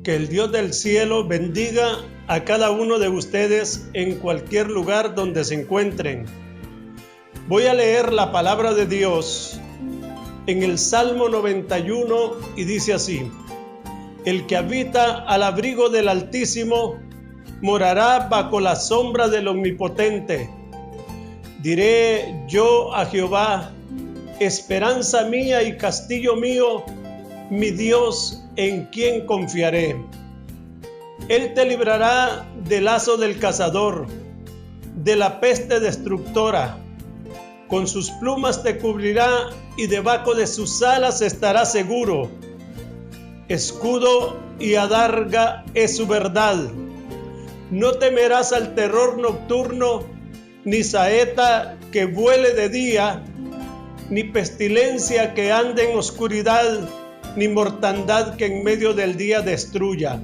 Que el Dios del cielo bendiga a cada uno de ustedes en cualquier lugar donde se encuentren. Voy a leer la palabra de Dios en el Salmo 91 y dice así: El que habita al abrigo del Altísimo morará bajo la sombra del Omnipotente. Diré yo a Jehová, esperanza mía y castillo mío, mi Dios en quien confiaré. Él te librará del lazo del cazador, de la peste destructora. Con sus plumas te cubrirá y debajo de sus alas estarás seguro. Escudo y adarga es su verdad. No temerás al terror nocturno, ni saeta que vuele de día, ni pestilencia que ande en oscuridad, ni mortandad que en medio del día destruya.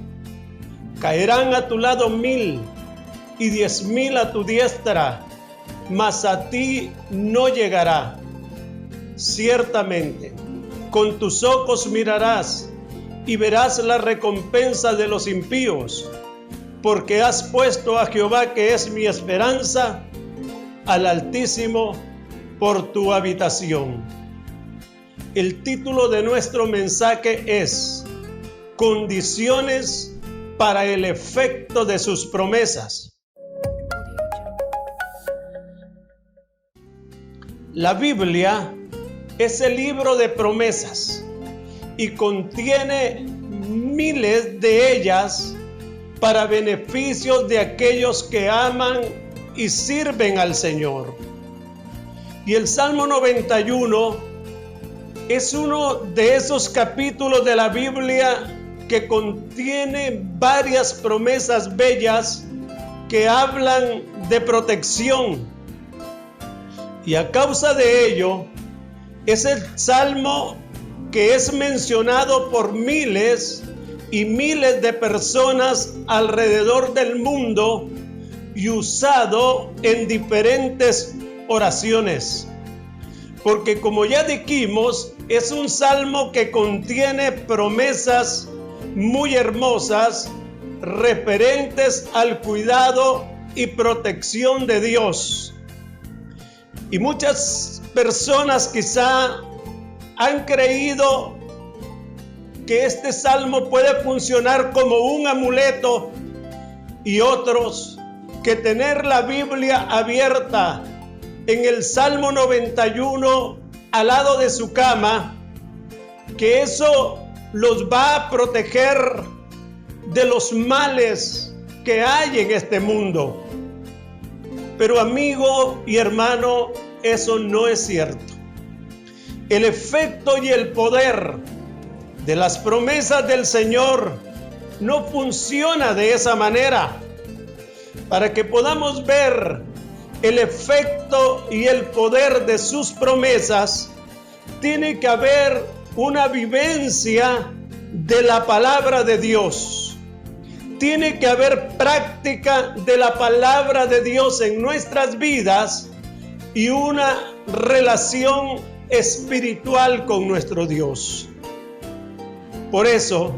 Caerán a tu lado 1000 y 10,000 a tu diestra, mas a ti no llegará. Ciertamente, con tus ojos mirarás y verás la recompensa de los impíos, porque has puesto a Jehová, que es mi esperanza, al Altísimo por tu habitación. El título de nuestro mensaje es Condiciones para el efecto de sus promesas. La Biblia es el libro de promesas y contiene miles de ellas para beneficio de aquellos que aman y sirven al Señor. Y el Salmo 91 es uno de esos capítulos de la Biblia que contiene varias promesas bellas que hablan de protección. Y a causa de ello, es el salmo que es mencionado por miles y miles de personas alrededor del mundo y usado en diferentes oraciones. Porque como ya dijimos, es un salmo que contiene promesas muy hermosas referentes al cuidado y protección de Dios. Y muchas personas quizá han creído que este salmo puede funcionar como un amuleto, y otros que tener la Biblia abierta en el Salmo 91 al lado de su cama, que eso los va a proteger de los males que hay en este mundo. Pero amigo y hermano, eso no es cierto. El efecto y el poder de las promesas del Señor no funciona de esa manera. Para que podamos ver el efecto y el poder de sus promesas, tiene que haber una vivencia de la palabra de Dios. Tiene que haber práctica de la palabra de Dios en nuestras vidas y una relación espiritual con nuestro Dios. Por eso,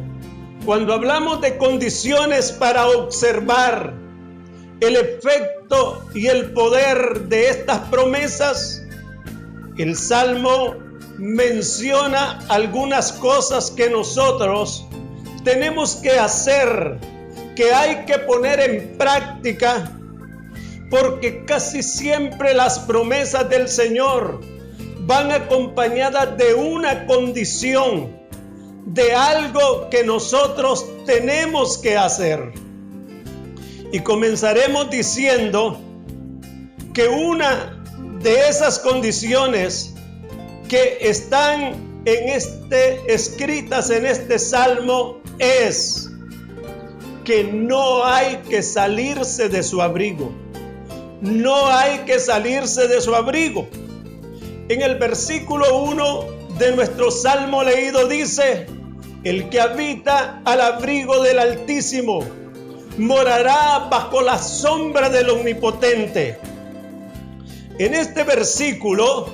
cuando hablamos de condiciones para observar el efecto y el poder de estas promesas, el Salmo menciona algunas cosas que nosotros tenemos que hacer, que hay que poner en práctica, porque casi siempre las promesas del Señor van acompañadas de una condición, de algo que nosotros tenemos que hacer. Y comenzaremos diciendo que una de esas condiciones que están escritas en este salmo es que no hay que salirse de su abrigo. No hay que salirse de su abrigo. En el versículo 1 de nuestro salmo leído dice: el que habita al abrigo del Altísimo morará bajo la sombra del Omnipotente. En este versículo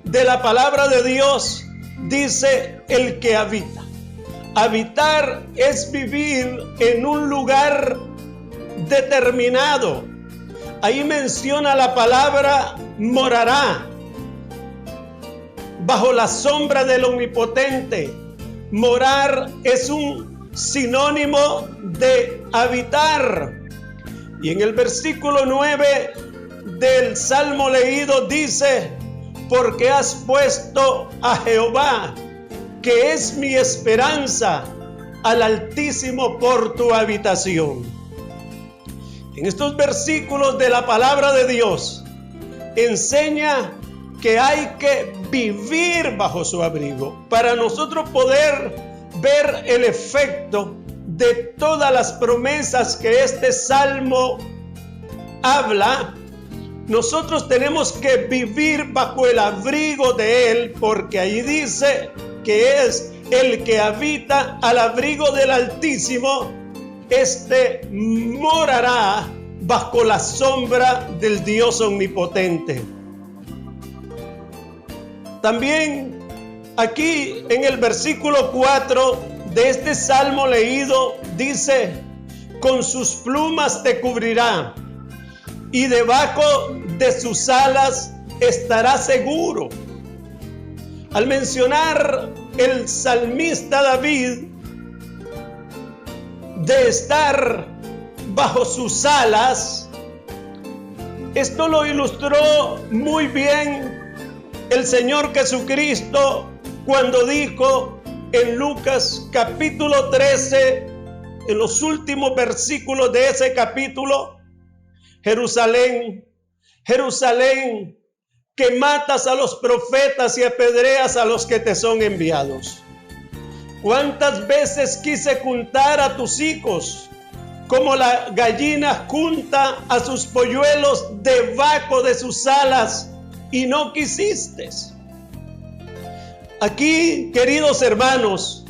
de la palabra de Dios dice el que habita. Habitar es vivir en un lugar determinado. Ahí menciona la palabra morará, bajo la sombra del Omnipotente. Morar es un sinónimo de habitar. Y en el versículo 9 del Salmo leído dice: porque has puesto a Jehová, que es mi esperanza, al Altísimo por tu habitación. En estos versículos de la palabra de Dios enseña que hay que vivir bajo su abrigo para nosotros poder ver el efecto de todas las promesas que este salmo habla. Nosotros tenemos que vivir bajo el abrigo de Él, porque ahí dice que es el que habita al abrigo del Altísimo, este morará bajo la sombra del Dios omnipotente. También aquí en el versículo 4 de este salmo leído dice: con sus plumas te cubrirá y debajo de sus alas estará seguro. Al mencionar el salmista David de estar bajo sus alas, esto lo ilustró muy bien el Señor Jesucristo cuando dijo en Lucas capítulo 13, en los últimos versículos de ese capítulo: Jerusalén, Jerusalén, que matas a los profetas y apedreas a los que te son enviados. ¿Cuántas veces quise juntar a tus hijos, como la gallina junta a sus polluelos debajo de sus alas, y no quisiste? Aquí, queridos hermanos,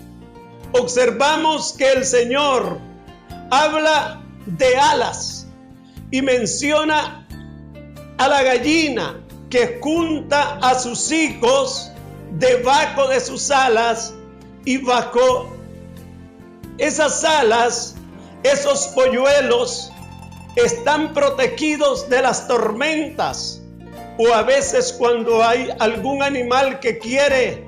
observamos que el Señor habla de alas y menciona a la gallina que junta a sus hijos debajo de sus alas, y bajo esas alas, esos polluelos están protegidos de las tormentas, o a veces cuando hay algún animal que quiere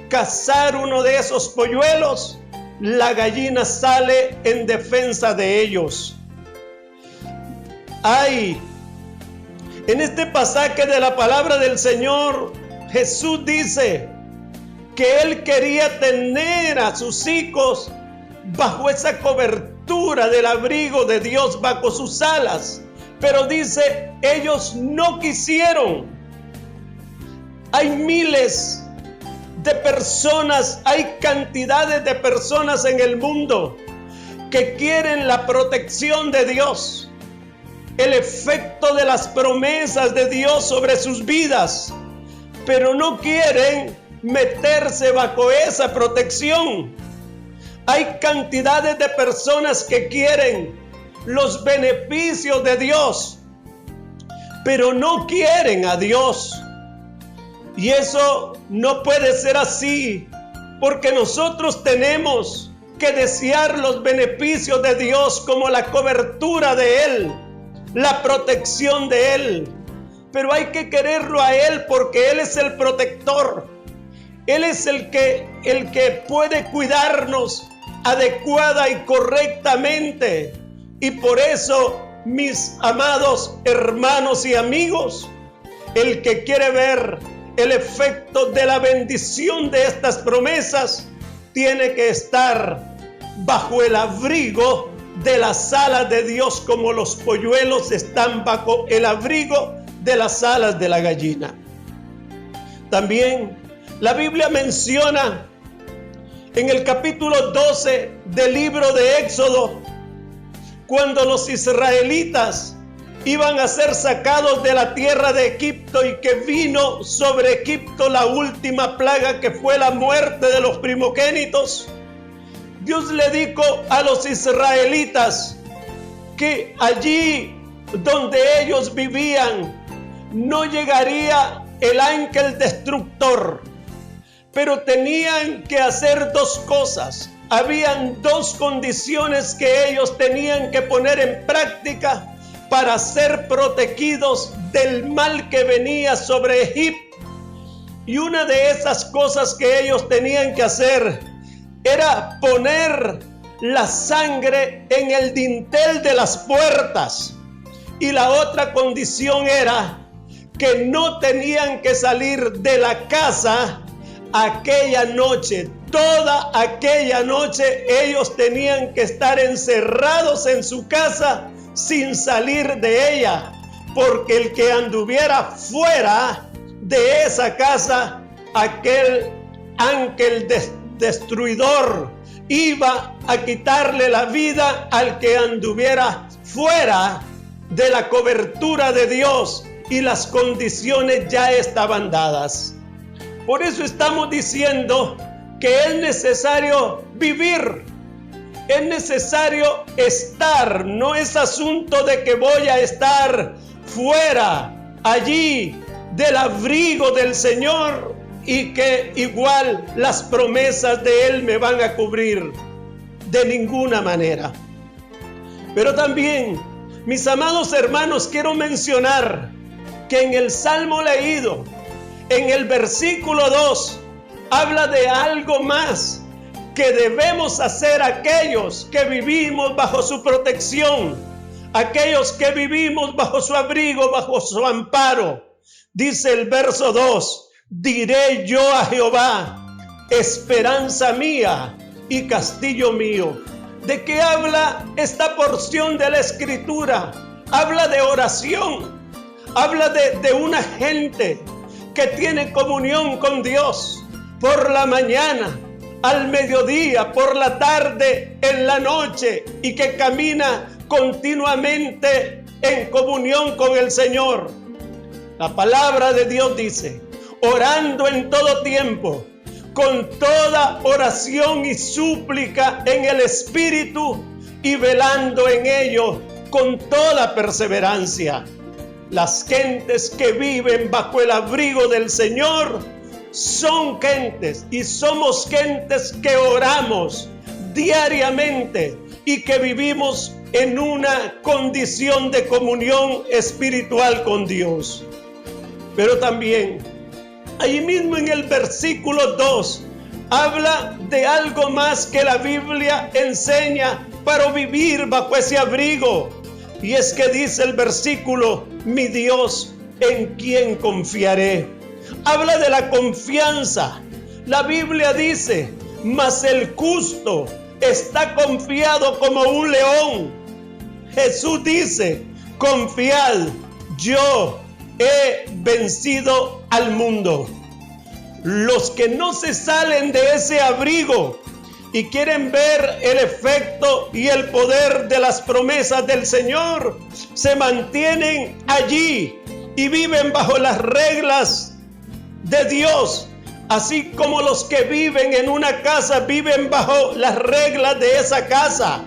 cazar uno de esos polluelos, la gallina sale en defensa de ellos. En este pasaje de la palabra del Señor, Jesús dice que Él quería tener a sus hijos bajo esa cobertura del abrigo de Dios, bajo sus alas. Pero dice, ellos no quisieron. Hay miles de personas, hay cantidades de personas en el mundo que quieren la protección de Dios, el efecto de las promesas de Dios sobre sus vidas, pero no quieren meterse bajo esa protección. Hay cantidades de personas que quieren los beneficios de Dios, pero no quieren a Dios. Y eso no puede ser así, porque nosotros tenemos que desear los beneficios de Dios, como la cobertura de Él, la protección de Él. Pero hay que quererlo a Él, porque Él es el protector. Él es el que puede cuidarnos adecuada y correctamente. Y por eso, mis amados hermanos y amigos, el que quiere ver el efecto de la bendición de estas promesas tiene que estar bajo el abrigo de las alas de Dios, como los polluelos están bajo el abrigo de las alas de la gallina. También la Biblia menciona en el capítulo 12 del libro de Éxodo, cuando los israelitas iban a ser sacados de la tierra de Egipto y que vino sobre Egipto la última plaga, que fue la muerte de los primogénitos. Dios le dijo a los israelitas que allí donde ellos vivían no llegaría el ángel destructor, pero tenían que hacer dos cosas. habían dos condiciones que ellos tenían que poner en práctica para ser protegidos del mal que venía sobre Egipto. Y una de esas cosas que ellos tenían que hacer era poner la sangre en el dintel de las puertas. Y la otra condición era que no tenían que salir de la casa aquella noche. Toda aquella noche ellos tenían que estar encerrados en su casa sin salir de ella, porque el que anduviera fuera de esa casa, aquel ángel destruidor iba a quitarle la vida al que anduviera fuera de la cobertura de Dios, y las condiciones ya estaban dadas. Por eso estamos diciendo que es necesario vivir, es necesario estar. No es asunto de que voy a estar fuera, allí, del abrigo del Señor, y que igual las promesas de Él me van a cubrir. De ninguna manera. Pero también, mis amados hermanos, quiero mencionar que en el Salmo leído, en el versículo 2, habla de algo más que debemos hacer aquellos que vivimos bajo su protección, aquellos que vivimos bajo su abrigo, bajo su amparo. Dice el verso 2, diré yo a Jehová, esperanza mía y castillo mío. ¿De qué habla esta porción de la Escritura? Habla de oración, habla de una gente que tiene comunión con Dios por la mañana, al mediodía, por la tarde, en la noche, y que camina continuamente en comunión con el Señor. La palabra de Dios dice, orando en todo tiempo, con toda oración y súplica en el Espíritu, y velando en ello con toda perseverancia. Las gentes que viven bajo el abrigo del Señor son gentes, y somos gentes que oramos diariamente y que vivimos en una condición de comunión espiritual con Dios. Pero también, ahí mismo en el versículo 2, habla de algo más que la Biblia enseña para vivir bajo ese abrigo. Y es que dice el versículo, mi Dios, ¿en quién confiaré? Habla de la confianza. La Biblia dice, mas el justo está confiado como un león. Jesús dice, confiad, yo he vencido al mundo. Los que no se salen de ese abrigo y quieren ver el efecto y el poder de las promesas del Señor, se mantienen allí y viven bajo las reglas de Dios, así como los que viven en una casa viven bajo las reglas de esa casa.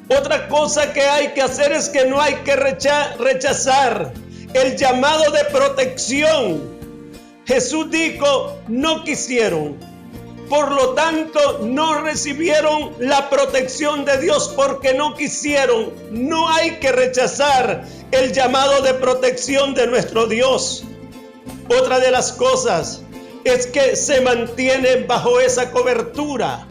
Otra cosa que hay que hacer es que no hay que rechazar el llamado de protección. Jesús dijo, no quisieron, por lo tanto no recibieron la protección de Dios porque no quisieron. No hay que rechazar el llamado de protección de nuestro Dios. Otra de las cosas es que se mantiene bajo esa cobertura.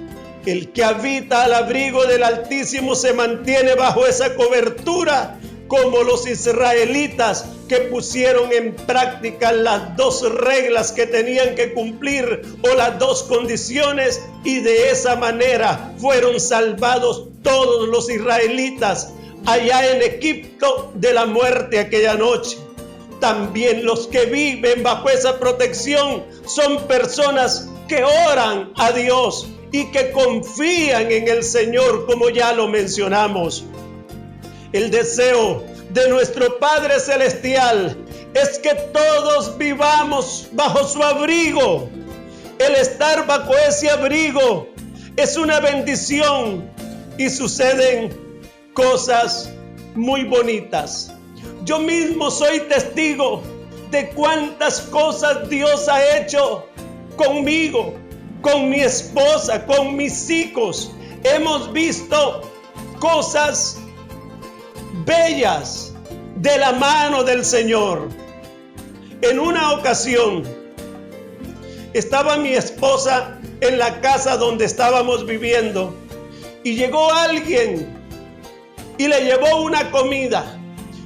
El que habita al abrigo del Altísimo se mantiene bajo esa cobertura, como los israelitas que pusieron en práctica las dos reglas que tenían que cumplir, o las dos condiciones, y de esa manera fueron salvados todos los israelitas allá en Egipto de la muerte aquella noche. También los que viven bajo esa protección son personas que oran a Dios y que confían en el Señor, como ya lo mencionamos. El deseo de nuestro Padre Celestial es que todos vivamos bajo su abrigo. El estar bajo ese abrigo es una bendición y suceden cosas muy bonitas. Yo mismo soy testigo de cuántas cosas Dios ha hecho conmigo, con mi esposa, con mis hijos, hemos visto cosas bellas de la mano del Señor. En una ocasión, estaba mi esposa en la casa donde estábamos viviendo y llegó alguien y le llevó una comida.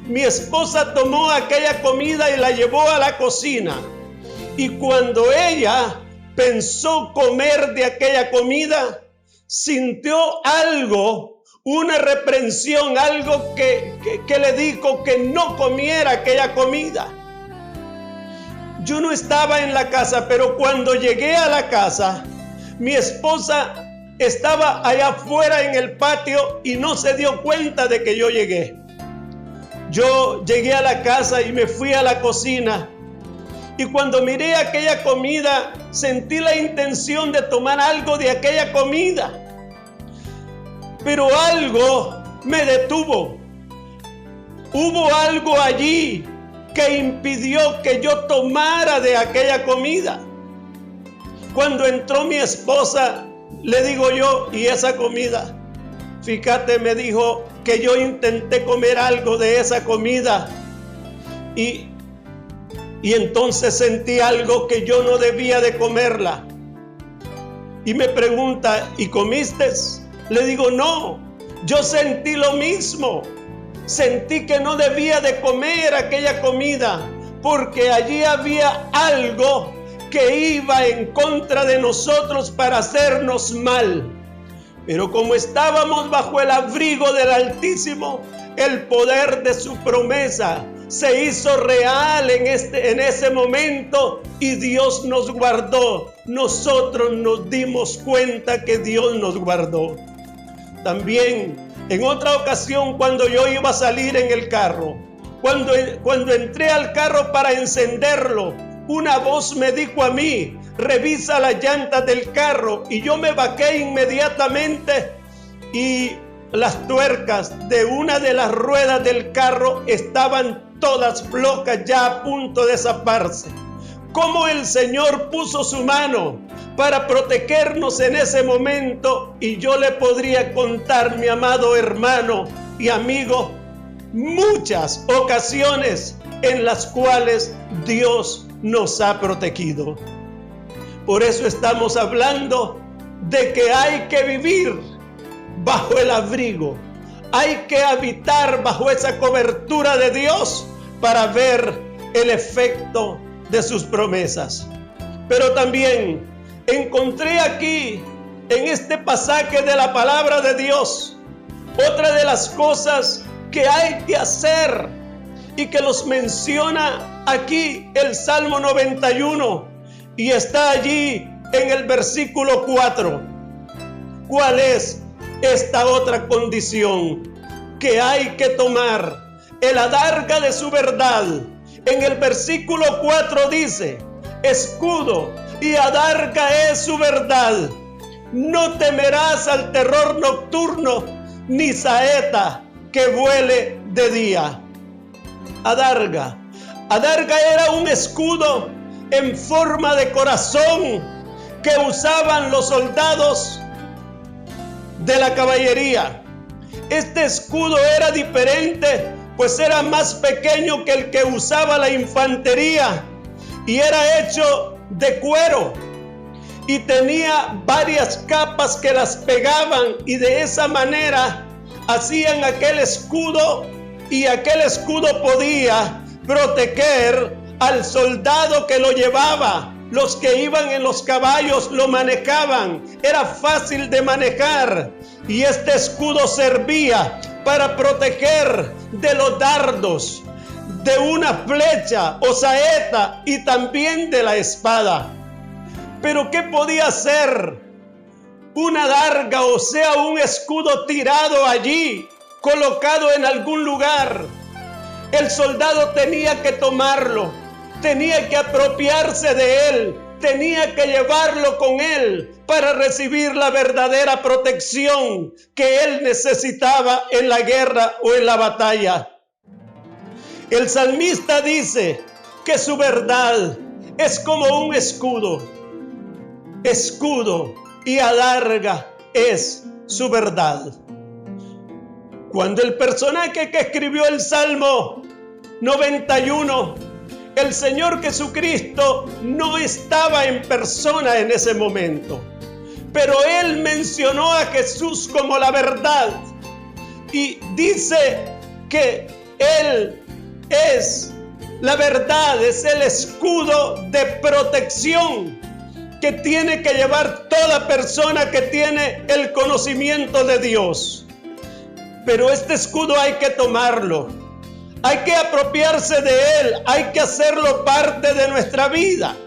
Mi esposa tomó aquella comida y la llevó a la cocina. Y cuando ella pensó comer de aquella comida, sintió algo, una reprensión, algo que le dijo que no comiera aquella comida. Yo no estaba en la casa, pero cuando llegué a la casa, mi esposa estaba allá afuera en el patio y no se dio cuenta de que yo llegué. Yo llegué a la casa y me fui a la cocina. Y cuando miré aquella comida, sentí la intención de tomar algo de aquella comida. Pero algo me detuvo. Hubo algo allí que impidió que yo tomara de aquella comida. Cuando entró mi esposa, le digo yo, ¿y esa comida? Fíjate, me dijo que yo intenté comer algo de esa comida. Y entonces sentí algo que yo no debía de comerla. Y me pregunta, ¿y comiste? Le digo, no, yo sentí lo mismo. Sentí que no debía de comer aquella comida, porque allí había algo que iba en contra de nosotros para hacernos mal. Pero como estábamos bajo el abrigo del Altísimo, el poder de su promesa se hizo real en ese momento y Dios nos guardó. Nosotros nos dimos cuenta que Dios nos guardó. También en otra ocasión, cuando yo iba a salir en el carro, cuando entré al carro para encenderlo, una voz me dijo a mí, revisa las llantas del carro, y yo me bajé inmediatamente y las tuercas de una de las ruedas del carro estaban todas flojas, ya a punto de zafarse. Cómo el Señor puso su mano para protegernos en ese momento, y yo le podría contar, mi amado hermano y amigo, muchas ocasiones en las cuales Dios nos ha protegido. Por eso estamos hablando de que hay que vivir bajo el abrigo, hay que habitar bajo esa cobertura de Dios para ver el efecto de sus promesas. Pero también encontré aquí, en este pasaje de la palabra de Dios, otra de las cosas que hay que hacer y que los menciona aquí el Salmo 91 y está allí en el versículo 4. ¿Cuál es esta otra condición que hay que tomar? El adarga de su verdad. En el versículo 4 dice, escudo y adarga es su verdad. No temerás al terror nocturno, ni saeta que vuele de día. Adarga. Adarga era un escudo en forma de corazón que usaban los soldados de la caballería. Este escudo era diferente, pues era más pequeño que el que usaba la infantería y era hecho de cuero y tenía varias capas que las pegaban, y de esa manera hacían aquel escudo, y aquel escudo podía proteger al soldado que lo llevaba. Los que iban en los caballos lo manejaban, era fácil de manejar, y este escudo servía para proteger de los dardos, de una flecha o saeta y también de la espada. Pero ¿qué podía hacer una adarga, o sea, un escudo tirado allí, colocado en algún lugar? El soldado tenía que tomarlo, tenía que apropiarse de él, tenía que llevarlo con él para recibir la verdadera protección que él necesitaba en la guerra o en la batalla. El salmista dice que su verdad es como un escudo. escudo y adarga es su verdad. Cuando el personaje que escribió el Salmo 91, el Señor Jesucristo no estaba en persona en ese momento, pero Él mencionó a Jesús como la verdad y dice que Él es la verdad, es el escudo de protección que tiene que llevar toda persona que tiene el conocimiento de Dios. Pero este escudo hay que tomarlo, hay que apropiarse de él, hay que hacerlo parte de nuestra vida.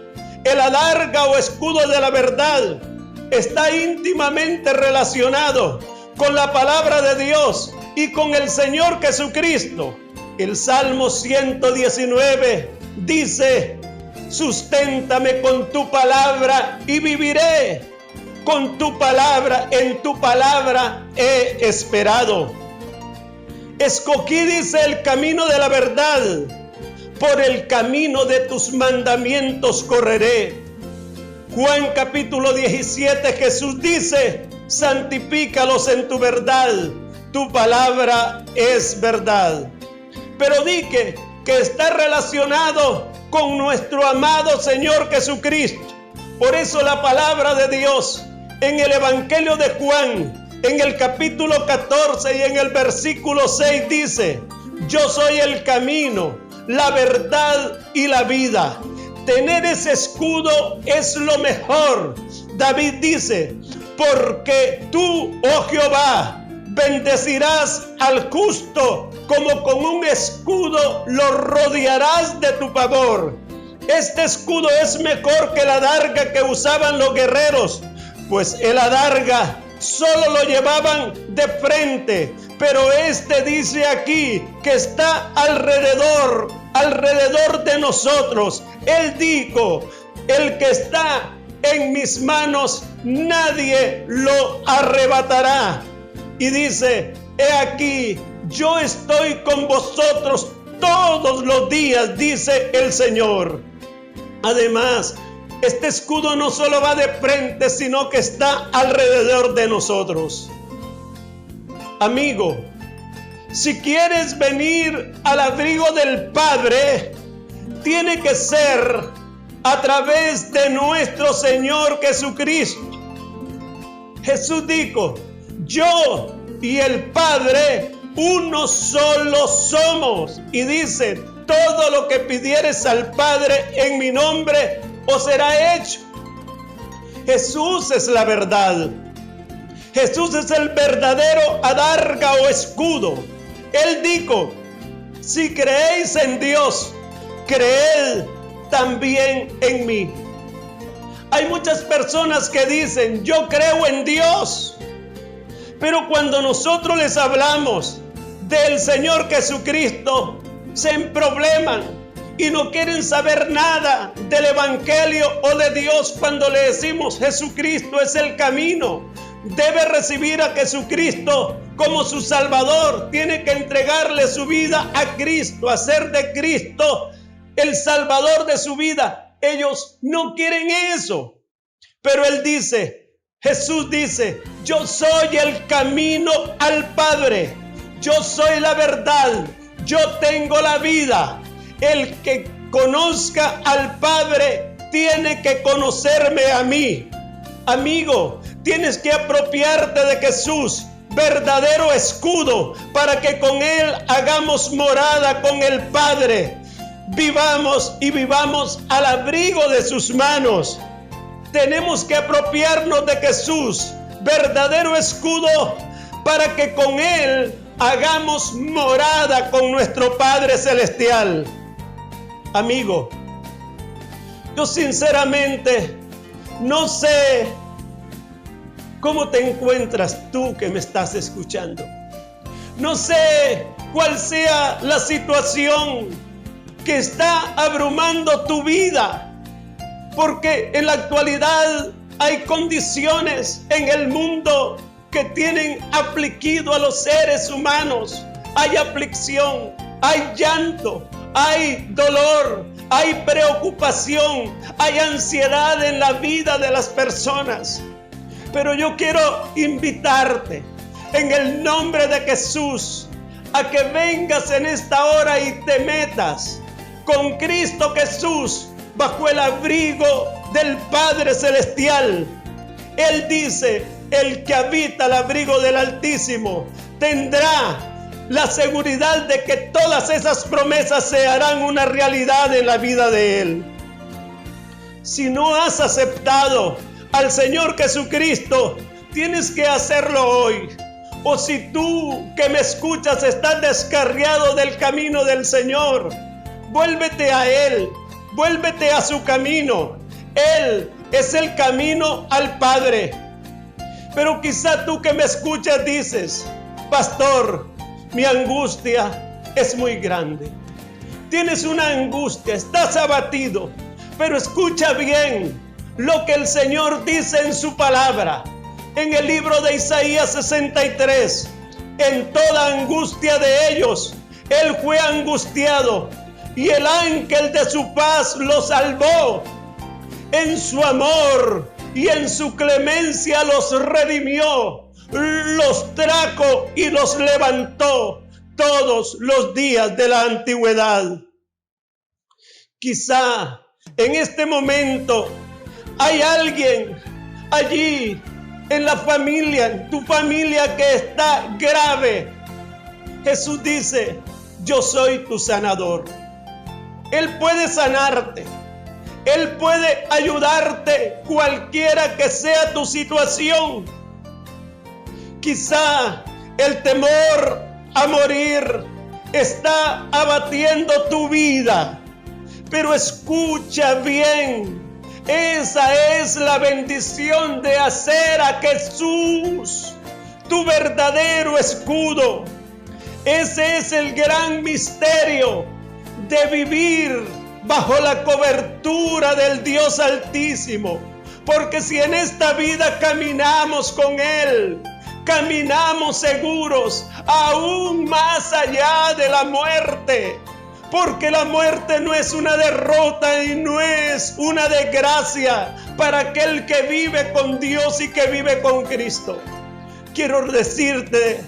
El adarga o escudo de la verdad está íntimamente relacionado con la palabra de Dios y con el Señor Jesucristo. El Salmo 119 dice: susténtame con tu palabra y viviré. Con tu palabra, en tu palabra he esperado. Escogí, dice, el camino de la verdad. Por el camino de tus mandamientos correré. Juan capítulo 17, Jesús dice: santifícalos en tu verdad. Tu palabra es verdad. Pero di que está relacionado con nuestro amado Señor Jesucristo. Por eso la palabra de Dios en el Evangelio de Juan, en el capítulo 14 y en el versículo 6 dice: yo soy el camino, la verdad y la vida. Tener ese escudo es lo mejor. David dice: porque tú, oh Jehová, bendecirás al justo, como con un escudo lo rodearás de tu favor. Este escudo es mejor que la adarga que usaban los guerreros, pues el adarga solo lo llevaban de frente, pero este dice aquí que está alrededor de nosotros. Él dijo: el que está en mis manos nadie lo arrebatará. Y dice: he aquí, yo estoy con vosotros todos los días, dice el Señor. Además, este escudo no solo va de frente, sino que está alrededor de nosotros. Amigo, si quieres venir al abrigo del Padre, tiene que ser a través de nuestro Señor Jesucristo. Jesús dijo: yo y el Padre uno solo somos. Y dice: todo lo que pidieres al Padre en mi nombre os será hecho. Jesús es la verdad. Jesús es el verdadero adarga o escudo. Él dijo: si creéis en Dios, creed también en mí. Hay muchas personas que dicen: yo creo en Dios. Pero cuando nosotros les hablamos del Señor Jesucristo, se emprobleman y no quieren saber nada del Evangelio o de Dios. Cuando le decimos: Jesucristo es el camino, debe recibir a Jesucristo como su Salvador, tiene que entregarle su vida a Cristo, hacer de Cristo el Salvador de su vida. Ellos no quieren eso. Pero Él dice, Jesús dice: yo soy el camino al Padre, yo soy la verdad, yo tengo la vida. El que conozca al Padre tiene que conocerme a mí. Amigo, tienes que apropiarte de Jesús, verdadero escudo, para que con Él hagamos morada con el Padre. Vivamos y vivamos al abrigo de sus manos. Tenemos que apropiarnos de Jesús, verdadero escudo, para que con Él hagamos morada con nuestro Padre Celestial. Amigo, yo sinceramente no sé cómo te encuentras tú que me estás escuchando. No sé cuál sea la situación que está abrumando tu vida, porque en la actualidad hay condiciones en el mundo que tienen afligido a los seres humanos. Hay aflicción, hay llanto, hay dolor, hay preocupación, hay ansiedad en la vida de las personas. Pero yo quiero invitarte en el nombre de Jesús a que vengas en esta hora y te metas con Cristo Jesús bajo el abrigo del Padre Celestial. Él dice: el que habita el abrigo del Altísimo tendrá la seguridad de que todas esas promesas se harán una realidad en la vida de él. Si no has aceptado al Señor Jesucristo, tienes que hacerlo hoy. O si tú que me escuchas estás descarriado del camino del Señor, vuélvete a Él, vuélvete a su camino. Él es el camino al Padre. Pero quizá tú que me escuchas dices: pastor, mi angustia es muy grande. Tienes una angustia, estás abatido. Pero escucha bien lo que el Señor dice en su palabra. En el libro de Isaías 63, en toda angustia de ellos, Él fue angustiado y el ángel de su paz los salvó. En su amor y en su clemencia los redimió, los trajo y los levantó todos los días de la antigüedad. Quizá en este momento hay alguien allí en la familia, en tu familia, que está grave. Jesús dice: yo soy tu sanador. Él puede sanarte. Él puede ayudarte cualquiera que sea tu situación. Quizá el temor a morir está abatiendo tu vida. Pero escucha bien. Esa es la bendición de hacer a Jesús tu verdadero escudo. Ese es el gran misterio de vivir bajo la cobertura del Dios Altísimo. Porque si en esta vida caminamos con Él, caminamos seguros, aún más allá de la muerte. Porque la muerte no es una derrota y no es una desgracia para aquel que vive con Dios y que vive con Cristo. Quiero decirte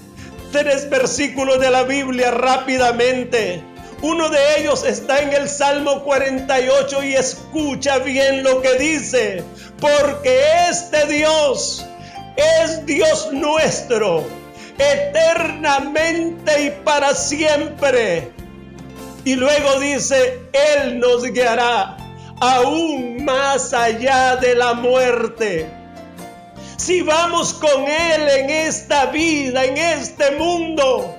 3 versículos de la Biblia rápidamente. Uno de ellos está en el Salmo 48 y escucha bien lo que dice: porque este Dios es Dios nuestro, eternamente y para siempre. Y luego dice: Él nos guiará aún más allá de la muerte. Si vamos con Él en esta vida, en este mundo,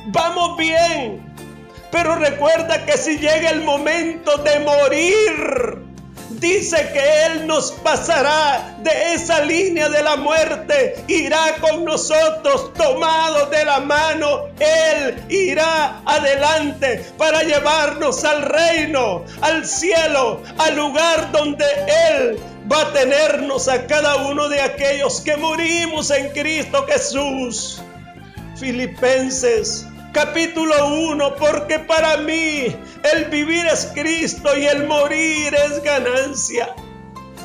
vamos bien. Pero recuerda que si llega el momento de morir, dice que Él nos pasará de esa línea de la muerte, irá con nosotros tomados de la mano. Él irá adelante para llevarnos al reino, al cielo, al lugar donde Él va a tenernos a cada uno de aquellos que morimos en Cristo Jesús. Filipenses capítulo 1, porque para mí el vivir es Cristo y el morir es ganancia.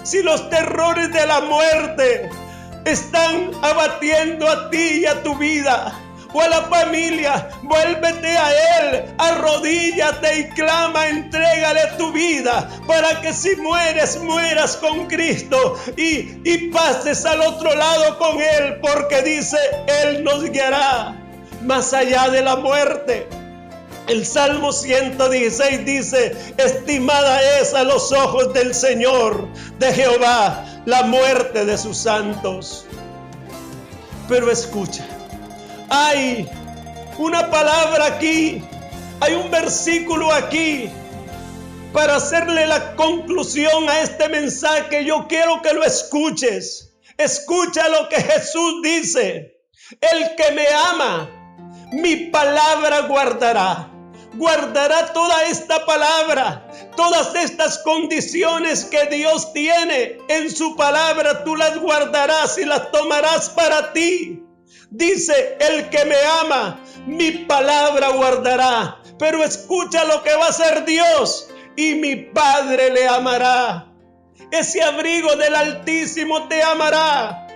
Si los terrores de la muerte están abatiendo a ti y a tu vida o a la familia, vuélvete a Él, arrodíllate y clama, entrégale tu vida para que si mueres, mueras con Cristo y pases al otro lado con Él, porque dice: Él nos guiará más allá de la muerte. El Salmo 116 dice: estimada es a los ojos del Señor, de Jehová, la muerte de sus santos. Pero escucha, hay una palabra aquí, hay un versículo aquí para hacerle la conclusión a este mensaje. Yo quiero que lo escuches. Escucha lo que Jesús dice: el que me ama, mi palabra guardará. Guardará toda esta palabra, todas estas condiciones que Dios tiene en su palabra. Tú las guardarás y las tomarás para ti. Dice, el que me ama, mi palabra guardará. Pero escucha lo que va a hacer Dios, y mi Padre le amará. Ese abrigo del Altísimo te amará.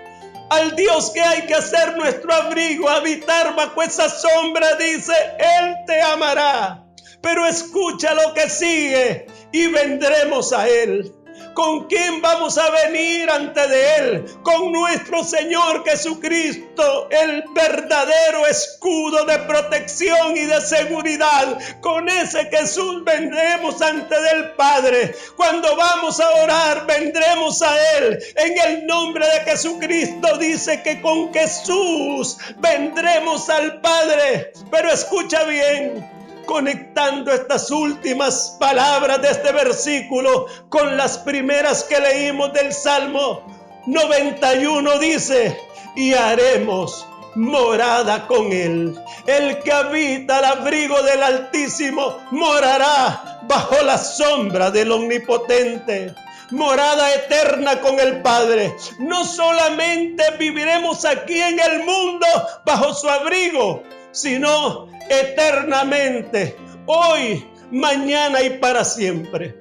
Al Dios que hay que hacer nuestro abrigo, habitar bajo esa sombra, dice, Él te amará. Pero escucha lo que sigue, y vendremos a Él. ¿Con quién vamos a venir ante de Él? Con nuestro Señor Jesucristo, el verdadero escudo de protección y de seguridad. Con ese Jesús vendremos ante del Padre. Cuando vamos a orar, vendremos a Él. En el nombre de Jesucristo dice que con Jesús vendremos al Padre. Pero escucha bien, conectando estas últimas palabras de este versículo con las primeras que leímos del Salmo 91, dice, y haremos morada con Él. El que habita al abrigo del Altísimo morará bajo la sombra del Omnipotente. Morada eterna con el Padre. No solamente viviremos aquí en el mundo bajo su abrigo, sino eternamente, hoy, mañana y para siempre.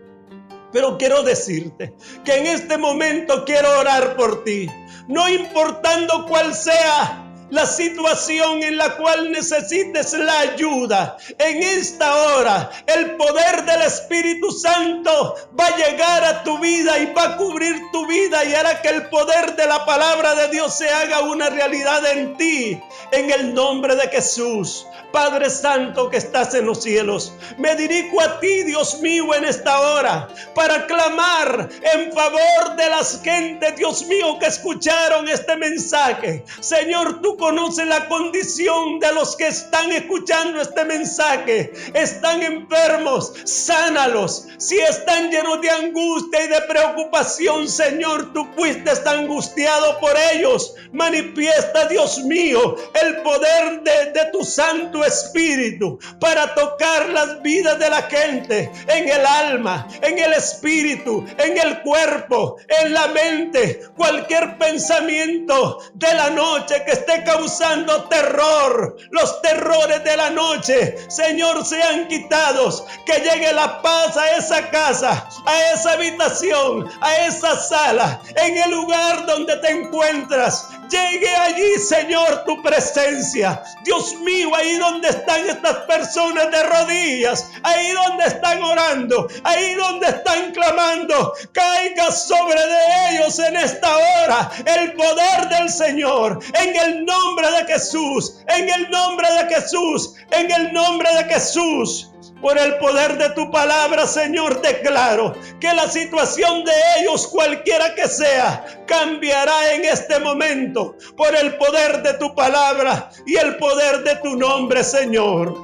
Pero quiero decirte que en este momento quiero orar por ti, no importando cuál sea la situación en la cual necesites la ayuda. En esta hora, el poder del Espíritu Santo va a llegar a tu vida y va a cubrir tu vida y hará que el poder de la palabra de Dios se haga una realidad en ti. En el nombre de Jesús. Padre Santo que estás en los cielos, me dirijo a ti, Dios mío, en esta hora para clamar en favor de las gentes, Dios mío, que escucharon este mensaje. Señor, tú conoces la condición de los que están escuchando este mensaje. Están enfermos, sánalos. Si están llenos de angustia y de preocupación, Señor, tú fuiste angustiado por ellos. Manifiesta, Dios mío, el poder de tu Santo Espíritu para tocar las vidas de la gente, en el alma, en el espíritu, en el cuerpo, en la mente. Cualquier pensamiento de la noche que esté causando terror, los terrores de la noche, Señor, sean quitados. Que llegue la paz a esa casa, a esa habitación, a esa sala, en el lugar donde te encuentras. Llegue allí, Señor, tu presencia. Dios mío, ahí donde están estas personas de rodillas, ahí donde están orando, ahí donde están clamando, caiga sobre de ellos en esta hora el poder del Señor. En el nombre de Jesús, en el nombre de Jesús, en el nombre de Jesús. Por el poder de tu palabra, Señor, declaro que la situación de ellos, cualquiera que sea, cambiará en este momento por el poder de tu palabra y el poder de tu nombre, Señor.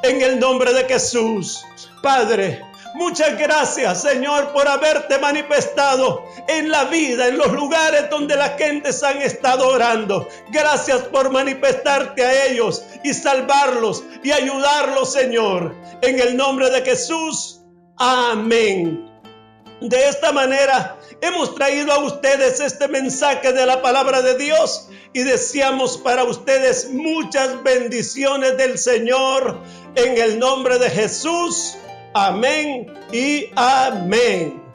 En el nombre de Jesús, Padre, muchas gracias, Señor, por haberte manifestado en la vida, en los lugares donde la gente se han estado orando. Gracias por manifestarte a ellos y salvarlos y ayudarlos, Señor. En el nombre de Jesús, amén. De esta manera hemos traído a ustedes este mensaje de la palabra de Dios y deseamos para ustedes muchas bendiciones del Señor en el nombre de Jesús. Amén y amén.